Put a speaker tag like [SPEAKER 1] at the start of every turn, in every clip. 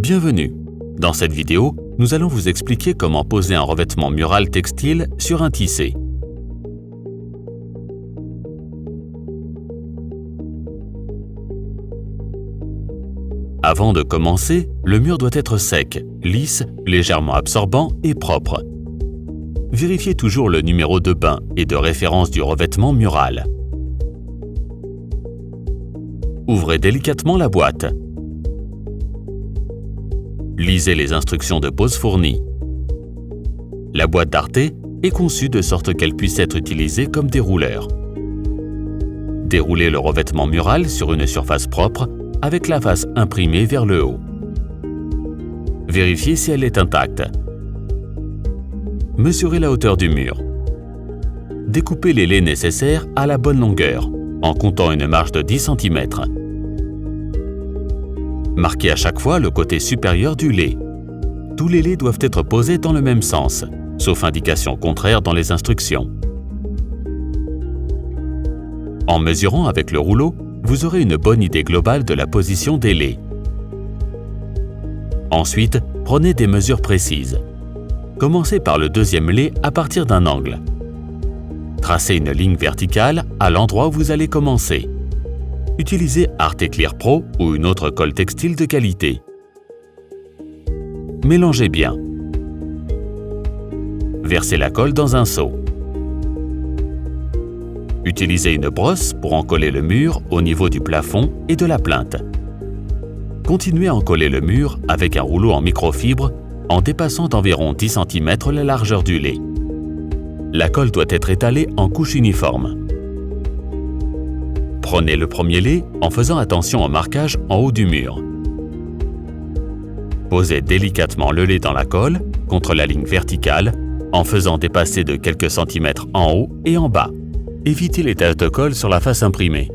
[SPEAKER 1] Bienvenue! Dans cette vidéo, nous allons vous expliquer comment poser un revêtement mural textile sur un tissé. Avant de commencer, le mur doit être sec, lisse, légèrement absorbant et propre. Vérifiez toujours le numéro de bain et de référence du revêtement mural. Ouvrez délicatement la boîte. Lisez les instructions de pose fournies. La boîte d'Arte est conçue de sorte qu'elle puisse être utilisée comme dérouleur. Déroulez le revêtement mural sur une surface propre avec la face imprimée vers le haut. Vérifiez si elle est intacte. Mesurez la hauteur du mur. Découpez les lais nécessaires à la bonne longueur, en comptant une marge de 10 cm. Marquez à chaque fois le côté supérieur du lait. Tous les laits doivent être posés dans le même sens, sauf indication contraire dans les instructions. En mesurant avec le rouleau, vous aurez une bonne idée globale de la position des laits. Ensuite, prenez des mesures précises. Commencez par le deuxième lait à partir d'un angle. Tracez une ligne verticale à l'endroit où vous allez commencer. Utilisez Arte Clear Pro ou une autre colle textile de qualité. Mélangez bien. Versez la colle dans un seau. Utilisez une brosse pour encoller le mur au niveau du plafond et de la plinthe. Continuez à encoller le mur avec un rouleau en microfibre en dépassant d'environ 10 cm la largeur du lait. La colle doit être étalée en couches uniformes. Prenez le premier lait en faisant attention au marquage en haut du mur. Posez délicatement le lait dans la colle contre la ligne verticale en faisant dépasser de quelques centimètres en haut et en bas. Évitez les taches de colle sur la face imprimée.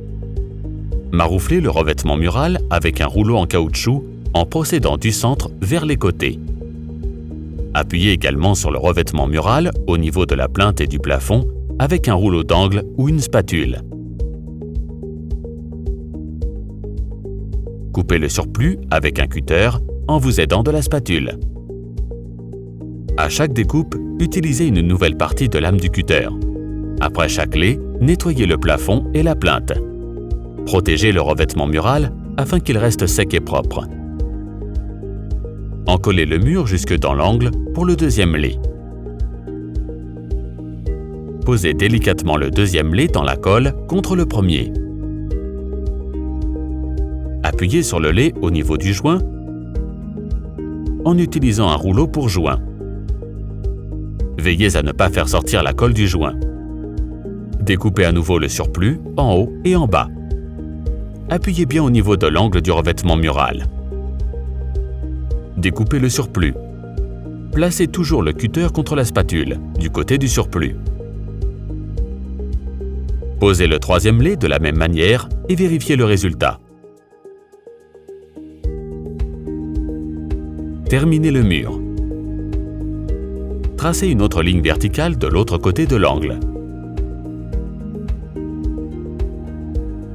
[SPEAKER 1] Marouflez le revêtement mural avec un rouleau en caoutchouc en procédant du centre vers les côtés. Appuyez également sur le revêtement mural au niveau de la plinthe et du plafond avec un rouleau d'angle ou une spatule. Coupez le surplus avec un cutter en vous aidant de la spatule. À chaque découpe, utilisez une nouvelle partie de lame du cutter. Après chaque lait, nettoyez le plafond et la plinthe. Protégez le revêtement mural afin qu'il reste sec et propre. Encollez le mur jusque dans l'angle pour le deuxième lait. Posez délicatement le deuxième lait dans la colle contre le premier. Appuyez sur le lait au niveau du joint en utilisant un rouleau pour joint. Veillez à ne pas faire sortir la colle du joint. Découpez à nouveau le surplus en haut et en bas. Appuyez bien au niveau de l'angle du revêtement mural. Découpez le surplus. Placez toujours le cutter contre la spatule, du côté du surplus. Posez le troisième lait de la même manière et vérifiez le résultat. Terminez le mur. Tracez une autre ligne verticale de l'autre côté de l'angle.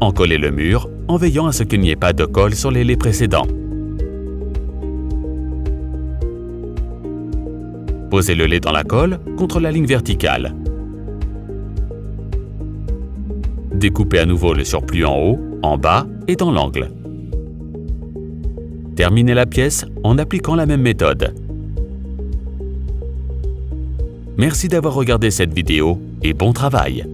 [SPEAKER 1] Encollez le mur en veillant à ce qu'il n'y ait pas de colle sur les laits précédents. Posez le lait dans la colle contre la ligne verticale. Découpez à nouveau le surplus en haut, en bas et dans l'angle. Terminez la pièce en appliquant la même méthode. Merci d'avoir regardé cette vidéo et bon travail!